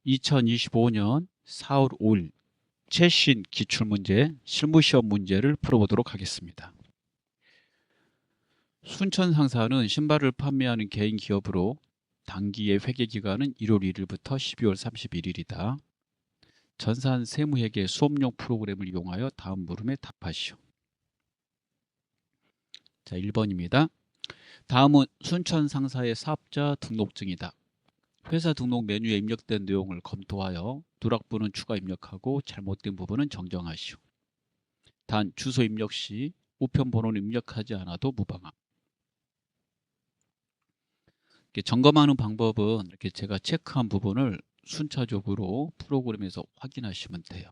2025년 4월 5일 최신 기출문제 실무시험 문제를 풀어보도록 하겠습니다. 순천상사는 신발을 판매하는 개인 기업으로 단기의 회계기간은 1월 1일부터 12월 31일이다. 전산 세무회계 수업용 프로그램을 이용하여 다음 물음에 답하시오. 자, 1번입니다. 다음은 순천상사의 사업자 등록증이다. 회사 등록 메뉴에 입력된 내용을 검토하여 누락부는 추가 입력하고 잘못된 부분은 정정하시오. 단 주소 입력 시 우편 번호는 입력하지 않아도 무방함. 점검하는 방법은 이렇게 제가 체크한 부분을 순차적으로 프로그램에서 확인하시면 돼요.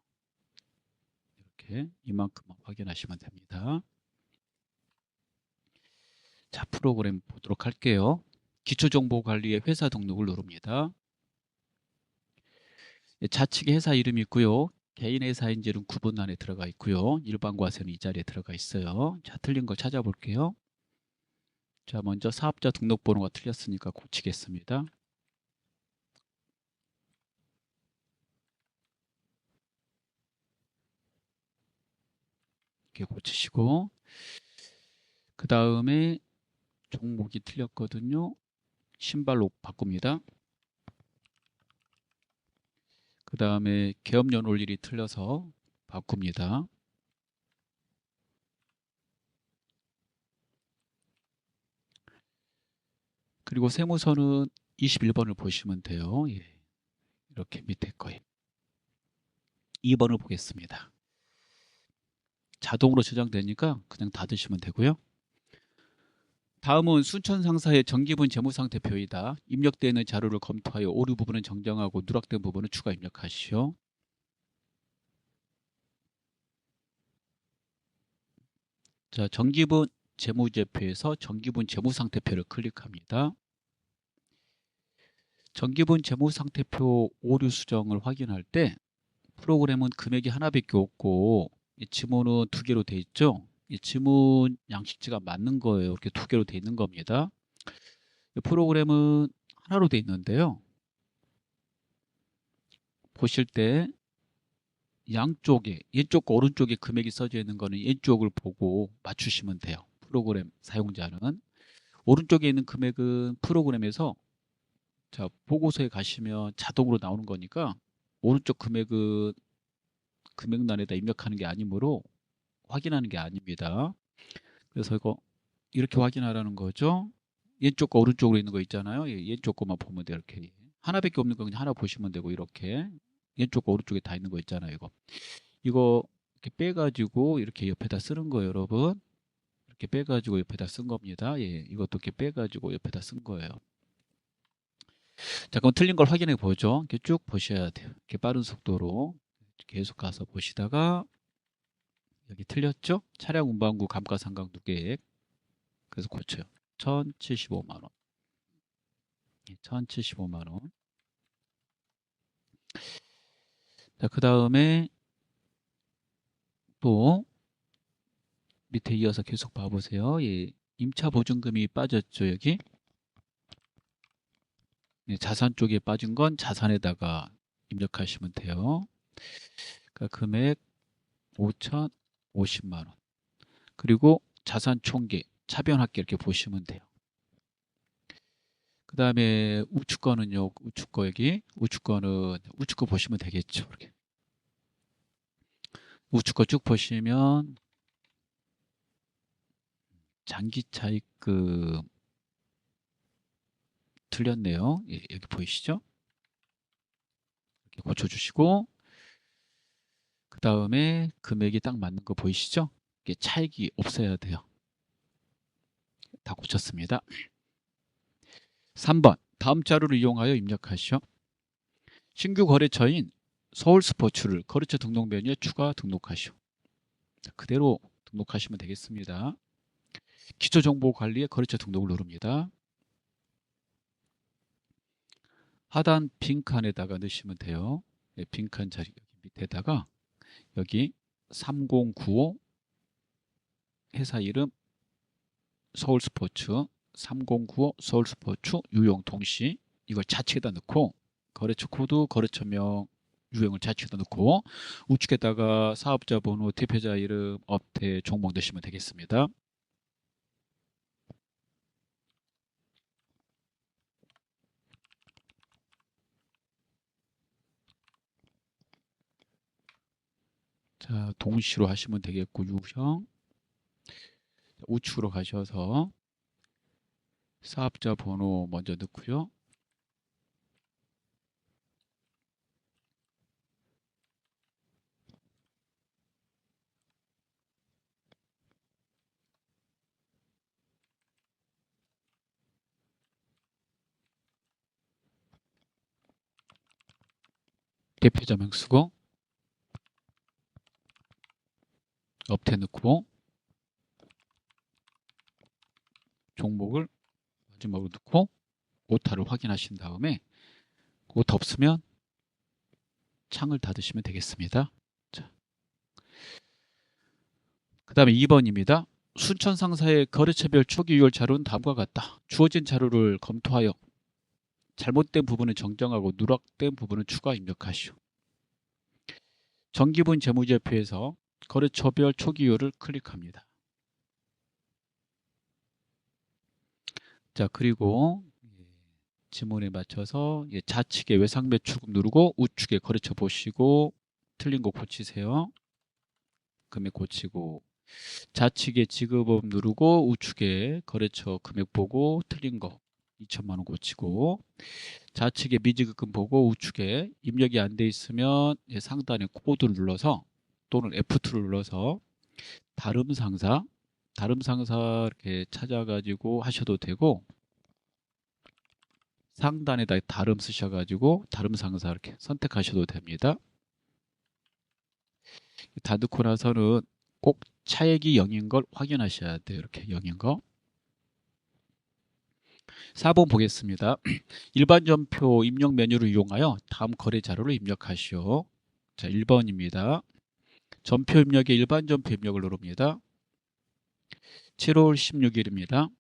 이렇게 이만큼만 확인하시면 됩니다. 자, 프로그램 보도록 할게요. 기초정보관리의 회사 등록을 누릅니다. 좌측에 회사 이름이 있고요. 개인 회사인지는 구분란에 들어가 있고요. 일반 과세는 이 자리에 들어가 있어요. 자, 틀린 거 찾아볼게요. 자, 먼저 사업자 등록번호가 틀렸으니까 고치겠습니다. 이렇게 고치시고, 그 다음에 종목이 틀렸거든요. 신발로 바꿉니다. 그 다음에 개업연월일이 틀려서 바꿉니다. 그리고 세무서는 21번을 보시면 돼요. 예, 이렇게 밑에 거에 2번을 보겠습니다. 자동으로 저장되니까 그냥 닫으시면 되고요. 다음은 순천상사의 정기분 재무상태표이다. 입력되어 있는 자료를 검토하여 오류 부분은 정정하고 누락된 부분은 추가 입력하시오. 자, 정기분 재무제표에서 정기분 재무상태표를 클릭합니다. 정기분 재무상태표 오류 수정을 확인할 때 프로그램은 금액이 하나밖에 없고 이 지문은 2개로 돼 있죠. 이 지문 양식지가 맞는 거예요. 이렇게 2개로 돼 있는 겁니다. 이 프로그램은 하나로 돼 있는데요. 보실 때 양쪽에 왼쪽과 오른쪽에 금액이 써져 있는 거는 왼쪽을 보고 맞추시면 돼요. 프로그램 사용자는. 오른쪽에 있는 금액은 프로그램에서 자, 보고서에 가시면 자동으로 나오는 거니까 오른쪽 금액은 금액란에다 입력하는 게 아니므로 확인하는 게 아닙니다. 그래서 이거 이렇게 확인하라는 거죠. 왼쪽과 오른쪽으로 있는 거 있잖아요. 예, 왼쪽 거만 보면 돼요. 이렇게 하나밖에 없는 거 그냥 하나 보시면 되고, 이렇게 왼쪽과 오른쪽에 다 있는 거 있잖아요. 이거 이렇게 빼가지고 이렇게 옆에다 쓰는 거예요, 여러분. 이렇게 빼가지고 옆에다 쓴 겁니다. 예, 이것도 이렇게 빼가지고 옆에다 쓴 거예요. 자, 그럼 틀린 걸 확인해 보죠. 이렇게 쭉 보셔야 돼요. 이렇게 빠른 속도로 계속 가서 보시다가 여기 틀렸죠? 차량 운반구 감가상각누계액. 그래서 고쳐요. 1,075만 원. 1,075만 원. 자, 그 다음에 또 밑에 이어서 계속 봐보세요. 예, 임차 보증금이 빠졌죠, 여기. 예, 자산 쪽에 빠진 건 자산에다가 입력하시면 돼요. 그러니까 금액 5,050만 원. 그리고 자산 총계, 차변합계 이렇게 보시면 돼요. 그 다음에 우측 거는요, 우측 거 여기, 우측 거는 우측 거 보시면 되겠죠. 이렇게. 우측 거 쭉 보시면 장기 차입금 틀렸네요. 예, 여기 보이시죠? 이렇게 고쳐주시고, 그 다음에 금액이 딱 맞는 거 보이시죠? 이게 차익이 없어야 돼요. 다 고쳤습니다. 3번 다음 자료를 이용하여 입력하시오. 신규 거래처인 서울스포츠를 거래처 등록 메뉴에 추가 등록하시오. 그대로 등록하시면 되겠습니다. 기초정보관리에 거래처 등록을 누릅니다. 하단 빈칸에다가 넣으시면 돼요. 네, 빈칸 자리 밑에다가 여기 3095 회사 이름 서울스포츠 3095 서울스포츠 유용 동시 이걸 좌측에다 넣고 거래처 코드, 거래처명, 유형을 좌측에다 넣고 우측에다가 사업자 번호, 대표자 이름, 업태, 종목 넣으시면 되겠습니다. 자, 동시로 하시면 되겠고 유형 우측으로 가셔서 사업자 번호 먼저 넣고요. 대표자명 쓰고 업태 넣고 종목을 마지막으로 넣고 오타를 확인하신 다음에 오타 없으면 창을 닫으시면 되겠습니다. 자, 그 다음에 2번입니다. 순천 상사의 거래처별 초기 유효 자료는 다음과 같다. 주어진 자료를 검토하여 잘못된 부분은 정정하고 누락된 부분은 추가 입력하시오. 정기분 재무제표에서 거래처별 초기 유효를 클릭합니다. 자, 그리고 지문에 맞춰서 좌측에 외상 매출금 누르고 우측에 거래처 보시고 틀린 거 고치세요. 금액 고치고 좌측에 지급업 누르고 우측에 거래처 금액 보고 틀린 거 2천만 원 고치고 좌측에 미지급금 보고 우측에 입력이 안 돼 있으면 상단에 코드를 눌러서 또는 F2를 눌러서 다름 상사 이렇게 찾아가지고 하셔도 되고 상단에다 다름 쓰셔가지고 다름 상사 이렇게 선택하셔도 됩니다. 다 넣고 나서는 꼭 차액이 0인 걸 확인하셔야 돼요. 이렇게 0인 거. 4번 보겠습니다. 일반 전표 입력 메뉴를 이용하여 다음 거래 자료를 입력하시오. 자, 1번입니다. 전표 입력에 일반 전표 입력을 누릅니다. 7월 16일입니다.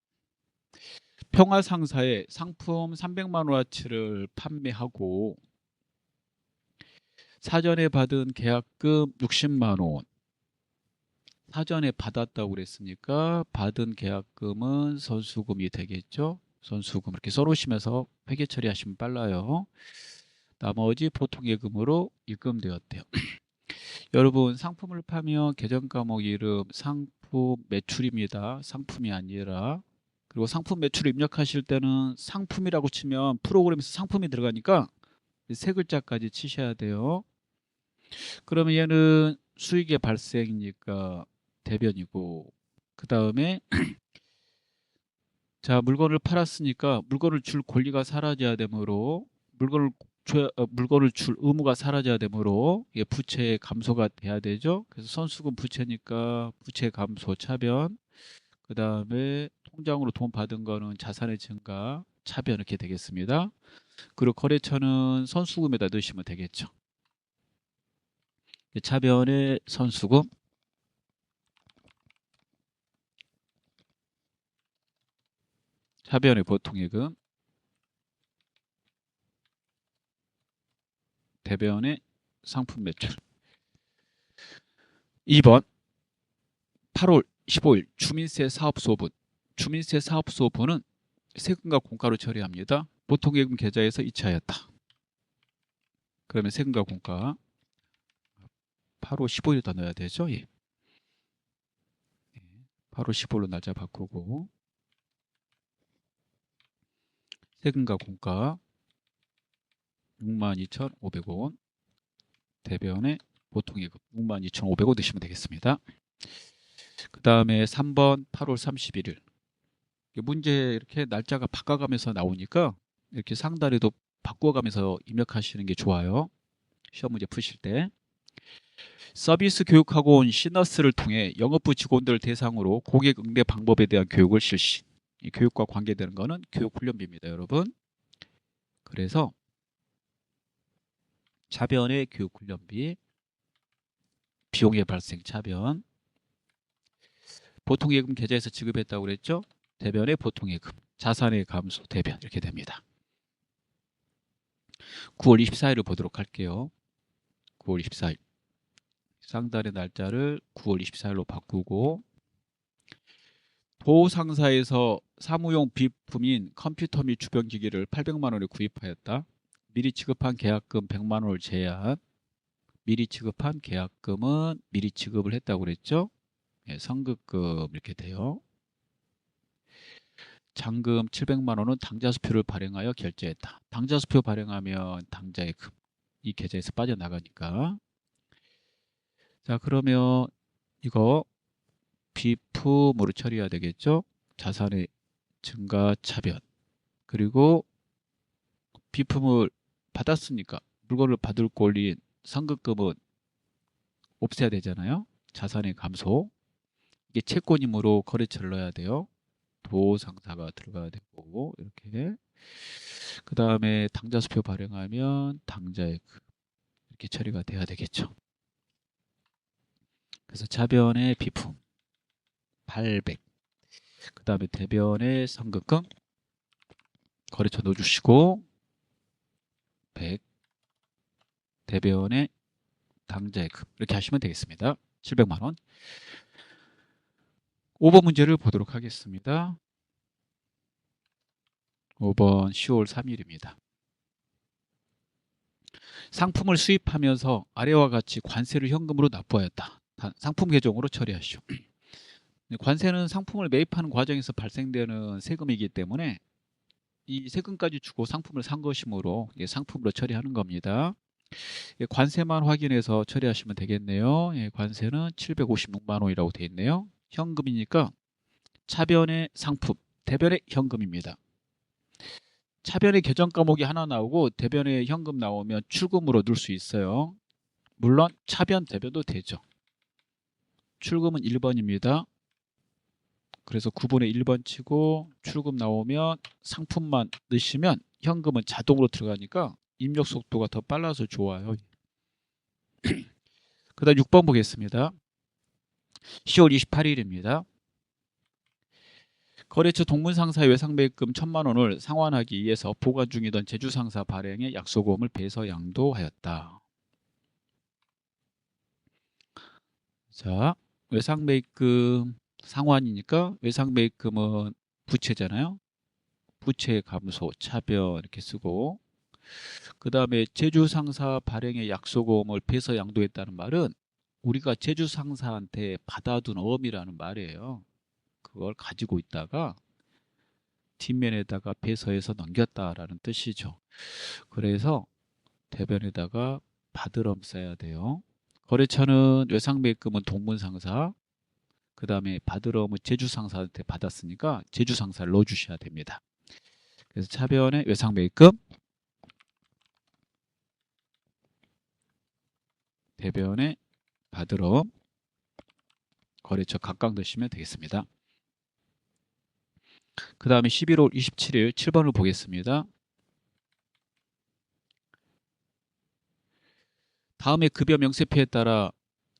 평화상사에 상품 300만 원어치를 판매하고 사전에 받은 계약금 60만 원. 사전에 받았다고 그랬으니까 받은 계약금은 선수금이 되겠죠. 선수금 이렇게 써놓으시면서 회계 처리하시면 빨라요. 나머지 보통 예금으로 입금되었대요. 여러분 상품을 파면 계정 과목 이름 상품 매출입니다. 상품이 아니라. 그리고 상품 매출을 입력하실 때는 상품이라고 치면 프로그램에서 상품이 들어가니까 세 글자까지 치셔야 돼요. 그러면 얘는 수익의 발생이니까 대변이고 그 다음에 자 물건을 팔았으니까 물건을 줄 권리가 사라져야 되므로 물건을 줄 의무가 사라져야 되므로 부채 감소가 돼야 되죠. 그래서 선수금 부채니까 부채 감소 차변 그 다음에 통장으로 돈 받은 거는 자산의 증가 차변 이렇게 되겠습니다. 그리고 거래처는 선수금에다 넣으시면 되겠죠. 차변의 선수금 차변의 보통예금 대변의 상품 매출 2번 8월 15일 주민세 사업소분 주민세 사업소분은 세금과 공가로 처리합니다. 보통예금 계좌에서 이체하였다. 그러면 세금과 공가 8월 15일에다 넣어야 되죠. 예. 8월 15일로 날짜 바꾸고 세금과 공가 62,500원 대변의 보통예금 62,500원 넣으시면 되겠습니다. 그 다음에 3번 8월 31일 문제 이렇게 날짜가 바꿔가면서 나오니까 이렇게 상단에도 바꿔가면서 입력하시는 게 좋아요. 시험 문제 푸실 때 서비스 교육학원 시너스를 통해 영업부 직원들 대상으로 고객 응대 방법에 대한 교육을 실시. 이 교육과 관계되는 거는 교육훈련비입니다, 여러분. 그래서 차변의 교육훈련비, 비용의 발생 차변, 보통예금 계좌에서 지급했다고 그랬죠? 대변의 보통예금, 자산의 감소 대변 이렇게 됩니다. 9월 24일을 보도록 할게요. 9월 24일. 상달의 날짜를 9월 24일로 바꾸고 도상사에서 사무용 비품인 컴퓨터 및 주변 기기를 800만 원에 구입하였다. 미리 지급한 계약금 100만 원을 제한. 미리 지급한 계약금은 미리 지급을 했다고 그랬죠. 예, 선급금 이렇게 돼요. 잔금 700만 원은 당좌수표를 발행하여 결제했다. 당좌수표 발행하면 당좌의 금, 이 계좌에서 빠져나가니까. 자, 그러면 이거 비품으로 처리해야 되겠죠. 자산의 증가 차변. 그리고 비품을 받았으니까 물건을 받을 권리인 선급금은 없애야 되잖아요. 자산의 감소. 이게 채권이므로 거래처를 넣어야 돼요. 도상사가 들어가야 되고 이렇게. 그 다음에 당좌수표 발행하면 당좌의 금 이렇게 처리가 돼야 되겠죠. 그래서 차변의 비품 800. 그 다음에 대변의 선급금 거래처 넣어주시고 100. 대변의 당좌의 금 이렇게 하시면 되겠습니다. 700만 원. 5번 문제를 보도록 하겠습니다. 5번 10월 3일입니다. 상품을 수입하면서 아래와 같이 관세를 현금으로 납부하였다. 상품 계정으로 처리하시오. 관세는 상품을 매입하는 과정에서 발생되는 세금이기 때문에 이 세금까지 주고 상품을 산 것이므로 상품으로 처리하는 겁니다. 관세만 확인해서 처리하시면 되겠네요. 관세는 756만 원이라고 되어 있네요. 현금이니까 차변의 상품, 대변의 현금입니다. 차변의 계정 과목이 하나 나오고 대변의 현금 나오면 출금으로 넣을 수 있어요. 물론 차변, 대변도 되죠. 출금은 1번입니다. 그래서 9분의 1번 치고 출금 나오면 상품만 넣으시면 현금은 자동으로 들어가니까 입력 속도가 더 빨라서 좋아요. 그 다음 6번 보겠습니다. 10월 28일입니다. 거래처 동문상사의 외상매입금 1000만 원을 상환하기 위해서 보관 중이던 제주상사 발행의 약소금을 배서 양도하였다. 자, 외상매입금 상환이니까 외상매입금은 부채잖아요. 부채 감소, 차변 이렇게 쓰고 그 다음에 제주상사 발행의 약소금을 배서 양도했다는 말은 우리가 제주상사한테 받아둔 어음이라는 말이에요. 그걸 가지고 있다가 뒷면에다가 배서해서 넘겼다라는 뜻이죠. 그래서 대변에다가 받으럼 써야 돼요. 거래처는 외상매입금은 동문상사, 그 다음에 받으럼은 제주상사한테 받았으니까 제주상사를 넣어주셔야 됩니다. 그래서 차변에 외상매입금, 대변에 받으럼, 거래처 각각 넣으시면 되겠습니다. 그 다음에 11월 27일 7번을 보겠습니다. 다음에 급여 명세표에 따라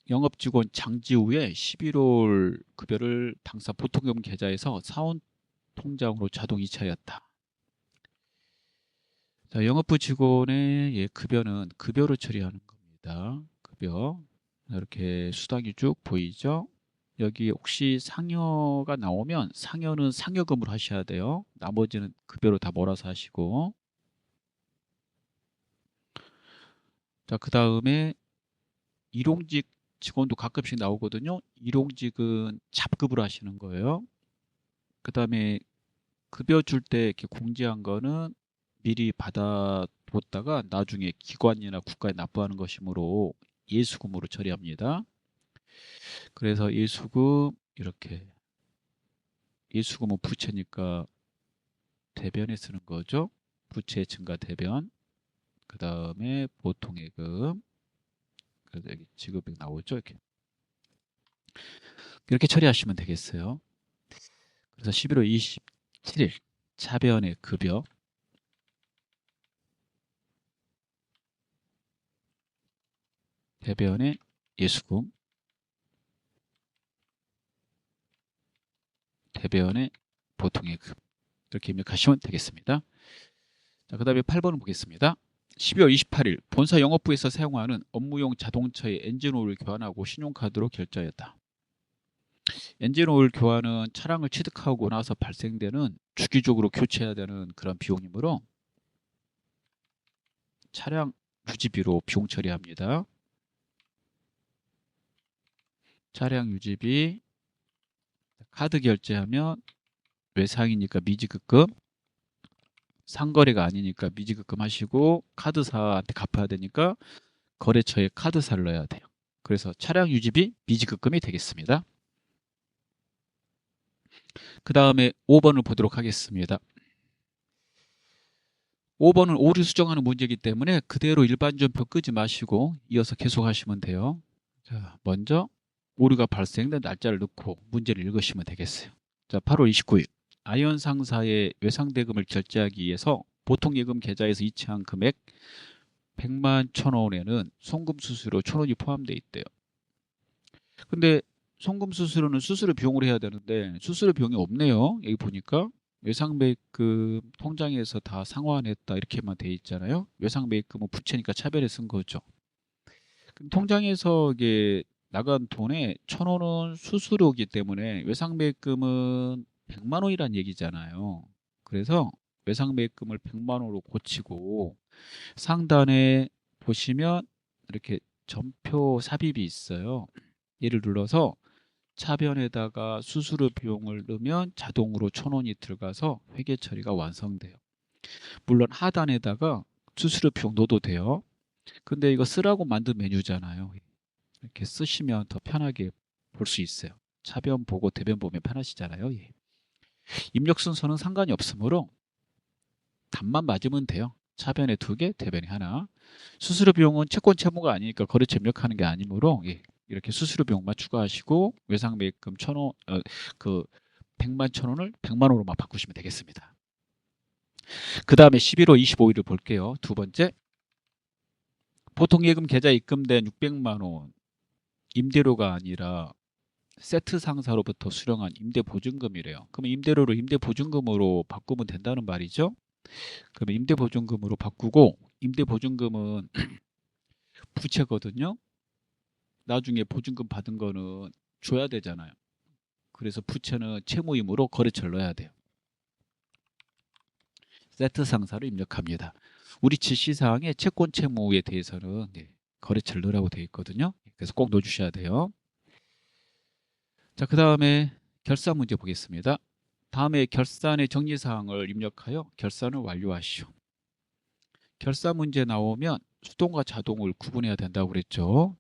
영업직원 장지우의 11월 급여를 당사 보통금 계좌에서 사원 통장으로 자동 이체하였다. 자, 영업부 직원의 급여는 급여로 처리하는 겁니다. 급여 이렇게 수당이 쭉 보이죠. 여기 혹시 상여가 나오면 상여는 상여금으로 하셔야 돼요. 나머지는 급여로 다 몰아서 하시고 자, 그 다음에 일용직 직원도 가끔씩 나오거든요. 일용직은 잡급으로 하시는 거예요. 그 다음에 급여 줄 때 이렇게 공지한 거는 미리 받아뒀다가 나중에 기관이나 국가에 납부하는 것이므로 예수금으로 처리합니다. 그래서 예수금 이렇게 예수금은 부채니까 대변에 쓰는 거죠. 부채 증가 대변. 그 다음에 보통예금. 그래서 여기 지급액 나오죠. 이렇게 처리하시면 되겠어요. 그래서 11월 27일 차변의 급여 대변의 예수금 대변의 보통예금 이렇게 입력하시면 되겠습니다. 자, 그 다음에 8번을 보겠습니다. 12월 28일 본사 영업부에서 사용하는 업무용 자동차의 엔진오일을 교환하고 신용카드로 결제하였다. 엔진오일 교환은 차량을 취득하고 나서 발생되는 주기적으로 교체해야 되는 그런 비용이므로 차량 유지비로 비용 처리합니다. 차량 유지비 카드 결제하면 외상이니까 미지급금, 상거래가 아니니까 미지급금 하시고 카드사한테 갚아야 되니까 거래처에 카드사를 넣어야 돼요. 그래서 차량 유지비 미지급금이 되겠습니다. 그 다음에 5번을 보도록 하겠습니다. 5번은 오류 수정하는 문제이기 때문에 그대로 일반전표 끄지 마시고 이어서 계속 하시면 돼요. 자, 먼저 오류가 발생된 날짜를 넣고 문제를 읽으시면 되겠어요. 자, 8월 29일 아이언 상사의 외상대금을 결제하기 위해서 보통예금 계좌에서 이체한 금액 100만 1,000원에는 송금수수료 1,000원이 포함되어 있대요. 근데 송금수수료는 수수료 비용으로 해야 되는데 수수료 비용이 없네요. 여기 보니까 외상매입금 통장에서 다 상환했다 이렇게만 돼 있잖아요. 외상매입금은 부채니까 차별에 쓴 거죠. 그럼 통장에서 이게 나간 돈에 1,000원은 수수료이기 때문에 외상매입금은 100만 원이란 얘기잖아요. 그래서 외상매입금을 100만 원으로 고치고 상단에 보시면 이렇게 전표 삽입이 있어요. 얘를 눌러서 차변에다가 수수료 비용을 넣으면 자동으로 1,000원이 들어가서 회계 처리가 완성돼요. 물론 하단에다가 수수료 비용 넣어도 돼요. 근데 이거 쓰라고 만든 메뉴잖아요. 이렇게 쓰시면 더 편하게 볼 수 있어요. 차변 보고 대변 보면 편하시잖아요. 예. 입력 순서는 상관이 없으므로 답만 맞으면 돼요. 차변에 2개, 대변에 하나. 수수료 비용은 채권 채무가 아니니까 거래처 입력하는 게 아니므로 예. 이렇게 수수료 비용만 추가하시고 외상매입금 1,000원, 그 100만 1,000원을 100만 원으로만 바꾸시면 되겠습니다. 그 다음에 11월 25일을 볼게요. 두 번째, 보통예금 계좌에 입금된 600만 원 임대료가 아니라 세트 상사로부터 수령한 임대보증금이래요. 그러면 임대료를 임대보증금으로 바꾸면 된다는 말이죠. 그러면 임대보증금으로 바꾸고 임대보증금은 부채거든요. 나중에 보증금 받은 거는 줘야 되잖아요. 그래서 부채는 채무이므로 거래처를 넣어야 돼요. 세트 상사로 입력합니다. 우리 지시사항에 채권 채무에 대해서는 거래처를 넣으라고 되어 있거든요. 그래서 꼭 넣어주셔야 돼요. 자, 그 다음에 결산 문제 보겠습니다. 다음에 결산의 정리사항을 입력하여 결산을 완료하시오. 결산 문제 나오면 수동과 자동을 구분해야 된다고 그랬죠.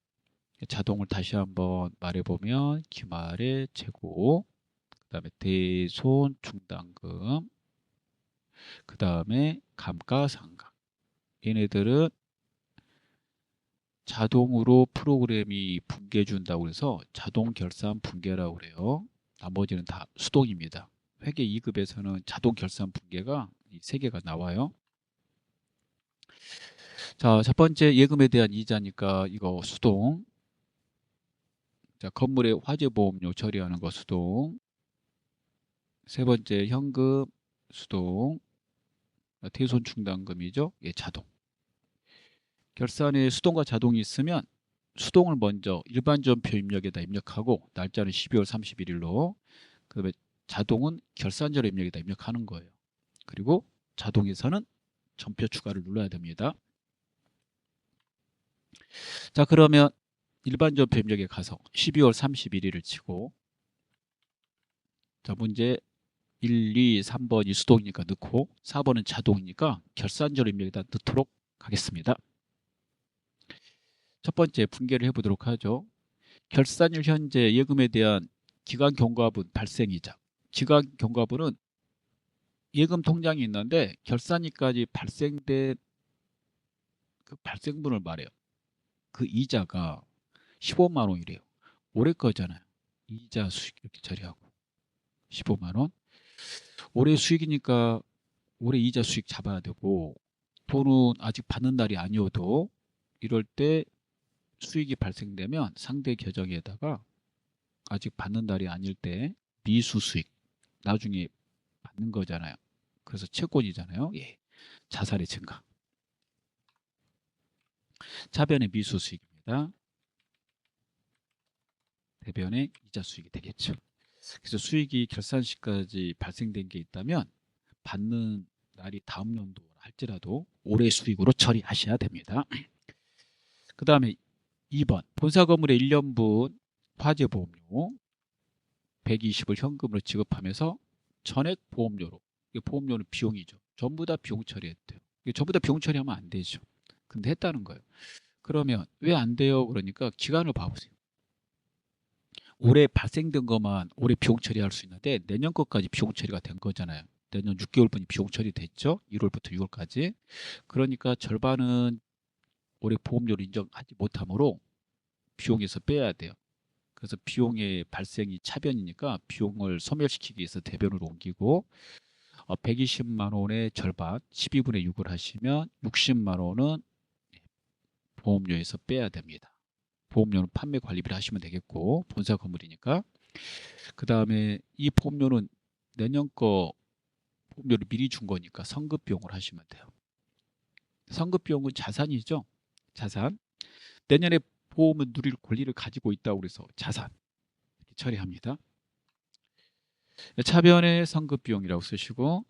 자동을 다시 한번 말해보면 기말의 재고, 그 다음에 대손 충당금, 그 다음에 감가상각. 얘네들은 자동으로 프로그램이 분계 준다고 해서 자동 결산 분계라고 그래요. 나머지는 다 수동입니다. 회계 2급에서는 자동 결산 분계가 이 3개가 나와요. 자, 첫 번째 예금에 대한 이자니까 이거 수동. 자, 건물의 화재보험료 처리하는 거 수동. 세 번째 현금 수동. 대손 충당금이죠. 예, 자동. 결산에 수동과 자동이 있으면 수동을 먼저 일반전표 입력에다 입력하고 날짜는 12월 31일로, 그다음에 자동은 결산자료 입력에다 입력하는 거예요. 그리고 자동에서는 전표 추가를 눌러야 됩니다. 자, 그러면 일반전표 입력에 가서 12월 31일을 치고, 자, 문제 1, 2, 3번이 수동이니까 넣고 4번은 자동이니까 결산자료 입력에다 넣도록 하겠습니다. 첫 번째 분계를 해보도록 하죠. 결산일 현재 예금에 대한 기간 경과분 발생이자. 기간 경과분은 예금 통장이 있는데 결산일까지 발생된 그 발생분을 말해요. 그 이자가 15만 원이래요. 올해 거잖아요. 이자 수익 이렇게 처리하고 15만 원. 올해 수익이니까 올해 이자 수익 잡아야 되고, 돈은 아직 받는 날이 아니어도 이럴 때 수익이 발생되면 상대 계정에다가 아직 받는 날이 아닐 때 미수 수익 나중에 받는 거잖아요. 그래서 채권이잖아요. 예. 자산의 증가. 차변의 미수 수익입니다. 대변의 이자 수익이 되겠죠. 그래서 수익이 결산시까지 발생된 게 있다면 받는 날이 다음 연도 할지라도 올해 수익으로 처리하셔야 됩니다. 그 다음에 2번 본사 건물의 1년분 화재보험료 120을 현금으로 지급하면서 전액 보험료로, 보험료는 비용이죠. 전부 다 비용 처리했대요. 전부 다 비용 처리하면 안 되죠. 근데 했다는 거예요. 그러면 왜 안 돼요? 그러니까 기간을 봐보세요. 올해 발생된 것만 올해 비용 처리할 수 있는데 내년 것까지 비용 처리가 된 거잖아요. 내년 6개월분이 비용 처리됐죠. 1월부터 6월까지. 그러니까 절반은 올해 보험료를 인정하지 못하므로 비용에서 빼야 돼요. 그래서 비용의 발생이 차변이니까 비용을 소멸시키기 위해서 대변으로 옮기고 120만 원의 절반 12분의 6을 하시면 60만 원은 보험료에서 빼야 됩니다. 보험료는 판매 관리비를 하시면 되겠고 본사 건물이니까. 그 다음에 이 보험료는 내년 거 보험료를 미리 준 거니까 선급 비용을 하시면 돼요. 선급 비용은 자산이죠. 자산. 내년에 보험을 누릴 권리를 가지고 있다고 그래서 자산 이렇게 처리합니다. 차변의 선급 비용이라고 쓰시고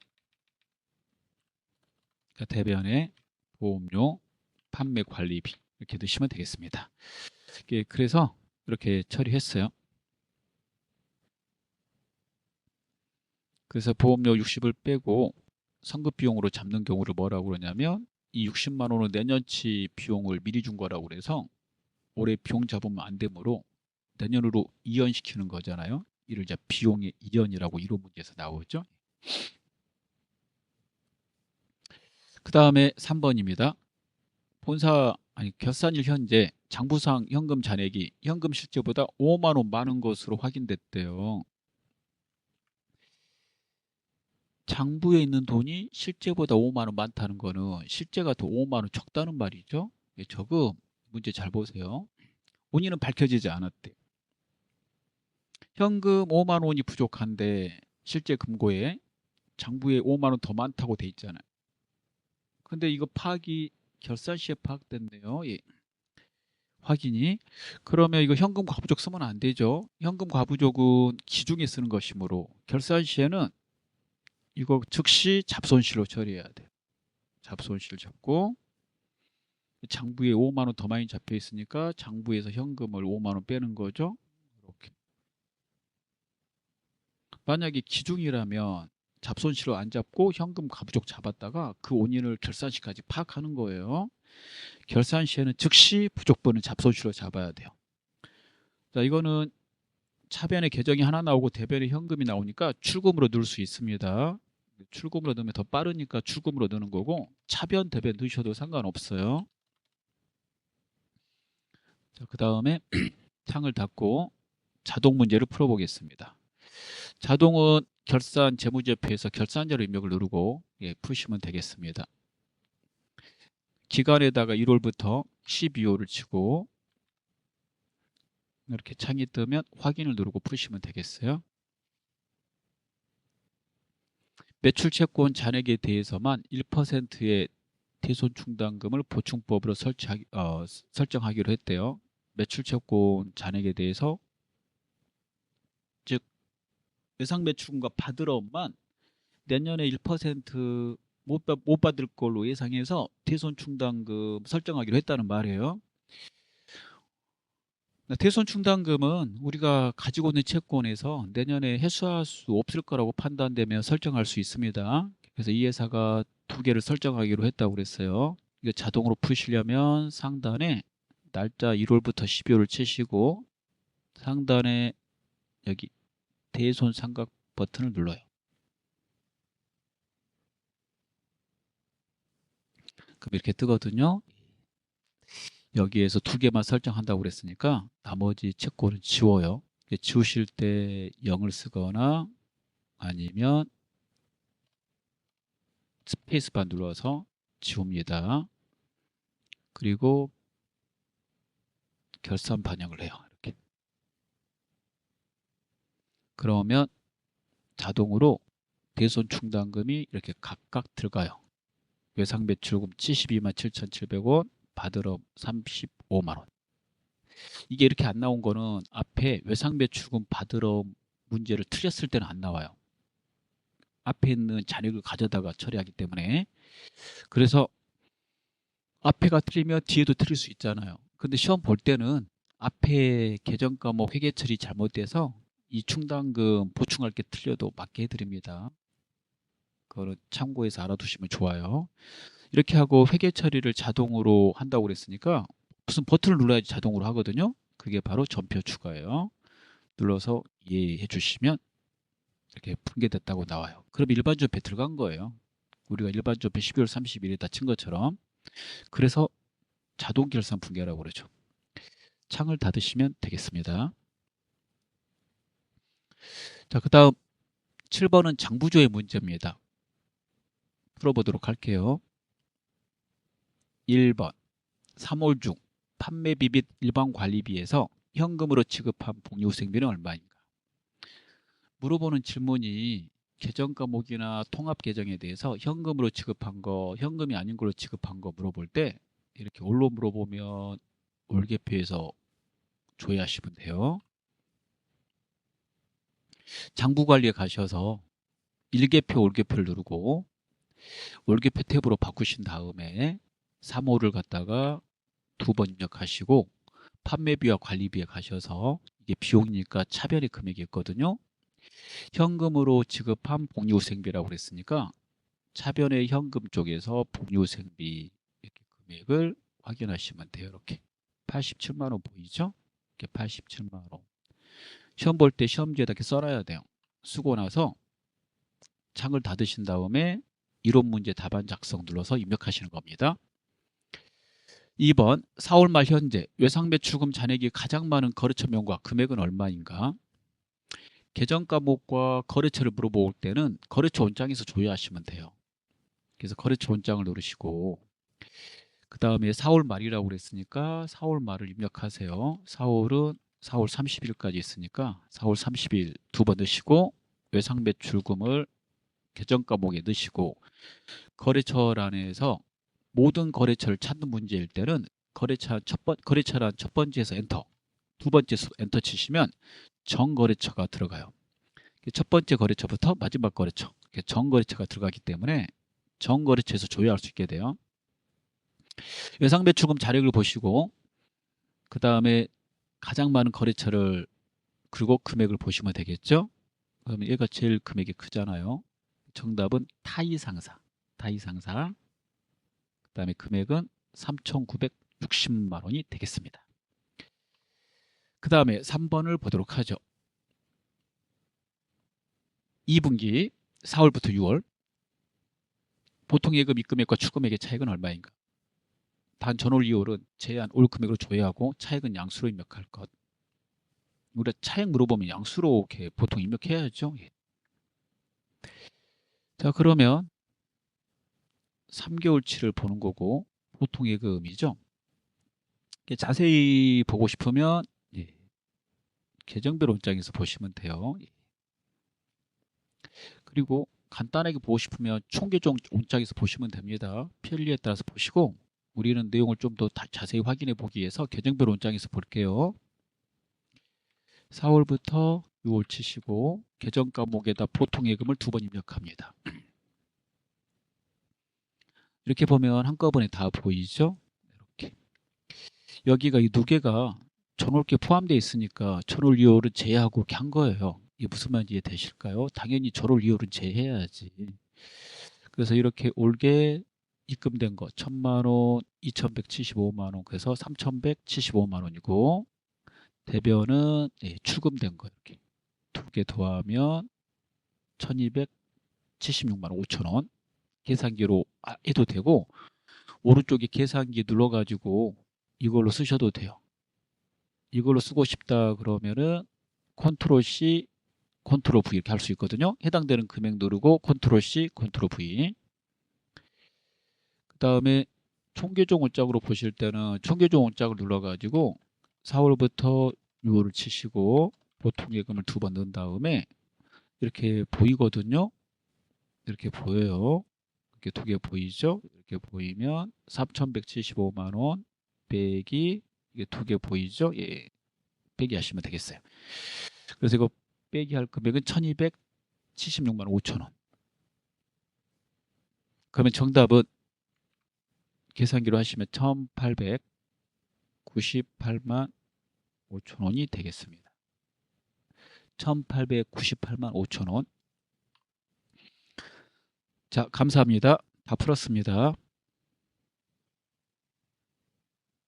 대변의 보험료, 판매 관리비 이렇게 넣으시면 되겠습니다. 그래서 이렇게 처리했어요. 그래서 보험료 60을 빼고 선급 비용으로 잡는 경우를 뭐라고 그러냐면 이 60만 원은 내년치 비용을 미리 준 거라고 그래서 올해 비용 잡으면 안 되므로 내년으로 이연시키는 거잖아요. 이를 이제 비용의 이연이라고 이론 문제에서 나오죠. 그 다음에 3번입니다. 결산일 현재 장부상 현금 잔액이 현금 실제보다 5만 원 많은 것으로 확인됐대요. 장부에 있는 돈이 실제보다 5만 원 많다는 거는 실제가 더 5만 원 적다는 말이죠. 저거 문제 잘 보세요. 원인은 밝혀지지 않았대. 현금 5만 원이 부족한데 실제 금고에 장부에 5만 원 더 많다고 돼 있잖아요. 근데 이거 파악이 결산 시에 파악됐네요. 예. 확인이. 그러면 이거 현금 과부족 쓰면 안 되죠. 현금 과부족은 기중에 쓰는 것이므로 결산 시에는 이거 즉시 잡손실로 처리해야 돼요. 잡손실 잡고 장부에 5만 원 더 많이 잡혀 있으니까 장부에서 현금을 5만 원 빼는 거죠. 이렇게. 만약에 기중이라면 잡손실로 안 잡고 현금 과부족 잡았다가 그 원인을 결산시까지 파악하는 거예요. 결산 시에는 즉시 부족분은 잡손실로 잡아야 돼요. 자, 이거는 차변에 계정이 하나 나오고 대변에 현금이 나오니까 출금으로 넣을 수 있습니다. 출금으로 넣으면 더 빠르니까 출금으로 넣는 거고 차변 대변 넣으셔도 상관없어요. 자, 그 다음에 창을 닫고 자동 문제를 풀어보겠습니다. 자동은 결산 재무제표에서 결산자료 입력을 누르고 푸시면 되겠습니다. 기간에다가 1월부터 12월을 치고 이렇게 창이 뜨면 확인을 누르고 푸시면 되겠어요. 매출채권 잔액에 대해서만 1%의 대손충당금을 보충법으로 설정하기로 했대요. 매출채권 잔액에 대해서 즉 예상매출금과 받으러만 내년에 1% 못 받을 걸로 예상해서 대손충당금 설정하기로 했다는 말이에요. 대손충당금은 우리가 가지고 있는 채권에서 내년에 회수할 수 없을 거라고 판단되면 설정할 수 있습니다. 그래서 이 회사가 2개를 설정하기로 했다고 그랬어요. 이거 자동으로 푸시려면 상단에 날짜 1월부터 12월을 치시고 상단에 여기 대손 삼각 버튼을 눌러요. 그럼 이렇게 뜨거든요. 여기에서 2개만 설정한다고 그랬으니까 나머지 채권은 지워요. 지우실 때 0을 쓰거나 아니면 스페이스바 눌러서 지웁니다. 그리고 결산 반영을 해요. 이렇게. 그러면 자동으로 대손 충당금이 이렇게 각각 들어가요. 외상 매출금 72만 7,700원, 받으러 35만 원. 이게 이렇게 안 나온 거는 앞에 외상배출금 받으러 문제를 틀렸을 때는 안 나와요. 앞에 있는 잔액을 가져다가 처리하기 때문에. 그래서 앞에가 틀리면 뒤에도 틀릴 수 있잖아요. 근데 시험 볼 때는 앞에 계정 과목 회계 처리 잘못돼서 이 충당금 보충할 게 틀려도 맞게 해드립니다. 그거는 참고해서 알아두시면 좋아요. 이렇게 하고 회계 처리를 자동으로 한다고 그랬으니까 무슨 버튼을 눌러야지 자동으로 하거든요. 그게 바로 전표 추가예요. 눌러서 이해해 주시면 이렇게 분개됐다고 나와요. 그럼 일반적으로 배 들어간 거예요. 우리가 일반적으로 배 12월 30일에 다 친 것처럼. 그래서 자동 결산 분개라고 그러죠. 창을 닫으시면 되겠습니다. 자, 그 다음 7번은 장부조의 문제입니다. 풀어보도록 할게요. 1번 3월 중 판매비 및 일반관리비에서 현금으로 지급한 복리후생비는 얼마인가? 물어보는 질문이 계정 과목이나 통합 계정에 대해서 현금으로 지급한 거, 현금이 아닌 걸로 지급한 거 물어볼 때 이렇게 올로 물어보면 월계표에서 조회하시면 돼요. 장부관리에 가셔서 일계표, 월계표를 누르고 월계표 탭으로 바꾸신 다음에 3호를 갖다가 두 번 입력하시고 판매비와 관리비에 가셔서 이게 비용이니까 차별의 금액이 있거든요. 현금으로 지급한 복리후생비라고 그랬으니까 차변의 현금 쪽에서 복리후생비 이렇게 금액을 확인하시면 돼요. 이렇게 87만 원 보이죠? 이렇게 87만 원. 시험 볼 때 시험지에다 이렇게 써놔야 돼요. 쓰고 나서 창을 닫으신 다음에 이론 문제 답안 작성 눌러서 입력하시는 겁니다. 2번 4월 말 현재 외상매출금 잔액이 가장 많은 거래처 명과 금액은 얼마인가? 계정 과목과 거래처를 물어볼 때는 거래처 원장에서 조회하시면 돼요. 그래서 거래처 원장을 누르시고 그 다음에 4월 말이라고 그랬으니까 4월 말을 입력하세요. 4월은 4월 30일까지 있으니까 4월 30일 두 번 넣으시고 외상매출금을 계정 과목에 넣으시고 거래처란에서 모든 거래처를 찾는 문제일 때는 거래처란 첫 번째에서 엔터, 두 번째 엔터 치시면 정 거래처가 들어가요. 첫 번째 거래처부터 마지막 거래처, 정 거래처가 들어가기 때문에 정 거래처에서 조회할 수 있게 돼요. 외상매출금 자료를 보시고 그 다음에 가장 많은 거래처를 그리고 금액을 보시면 되겠죠. 그러면 얘가 제일 금액이 크잖아요. 정답은 타이상사. 그 다음에 금액은 3,960만 원이 되겠습니다. 그 다음에 3번을 보도록 하죠. 2분기 4월부터 6월 보통예금 입금액과 추금액의 차익은 얼마인가? 단 전월 2월은 제한 올 금액으로 조회하고 차익은 양수로 입력할 것. 우리가 차익 물어보면 양수로 이렇게 보통 입력해야죠. 예. 자, 그러면 3개월치를 보는 거고 보통 예금이죠. 자세히 보고 싶으면 예, 계정별 원장에서 보시면 돼요. 예. 그리고 간단하게 보고 싶으면 총계정 원장에서 보시면 됩니다. 편리에 따라서 보시고 우리는 내용을 좀 더 자세히 확인해 보기 위해서 계정별 원장에서 볼게요. 4월부터 6월 치시고 계정 과목에다 보통 예금을 두 번 입력합니다. 이렇게 보면 한꺼번에 다 보이죠? 이렇게. 여기가 이 두 개가 전월계 포함되어 있으니까 전월 2월은 제외하고 이렇게 한 거예요. 이게 무슨 말인지 이해되실까요? 당연히 전월 2월은 제외해야지. 그래서 이렇게 올게 입금된 거 1,000만 원, 2,175만 원, 그래서 3,175만 원이고 대변은 예, 출금된 거 이렇게 두 개 더하면 1,276만 원 5천 원 계산기로 해도 되고 오른쪽에 계산기 눌러가지고 이걸로 쓰셔도 돼요. 이걸로 쓰고 싶다 그러면은 컨트롤 C, 컨트롤 V 이렇게 할 수 있거든요. 해당되는 금액 누르고 컨트롤 C, 컨트롤 V. 그 다음에 총계종 원짝으로 보실 때는 총계종 원짝을 눌러가지고 4월부터 6월을 치시고 보통 예금을 두 번 넣은 다음에 이렇게 보이거든요. 이렇게 보여요. 이렇게 두 개 보이죠? 이렇게 보이면 3,175만 원 빼기 이게 두 개 보이죠? 예, 빼기 하시면 되겠어요. 그래서 이거 빼기 할 금액은 1,276만 5천 원. 그러면 정답은 계산기로 하시면 1,898만 5천 원이 되겠습니다. 1,898만 5천 원. 자, 감사합니다. 다 풀었습니다.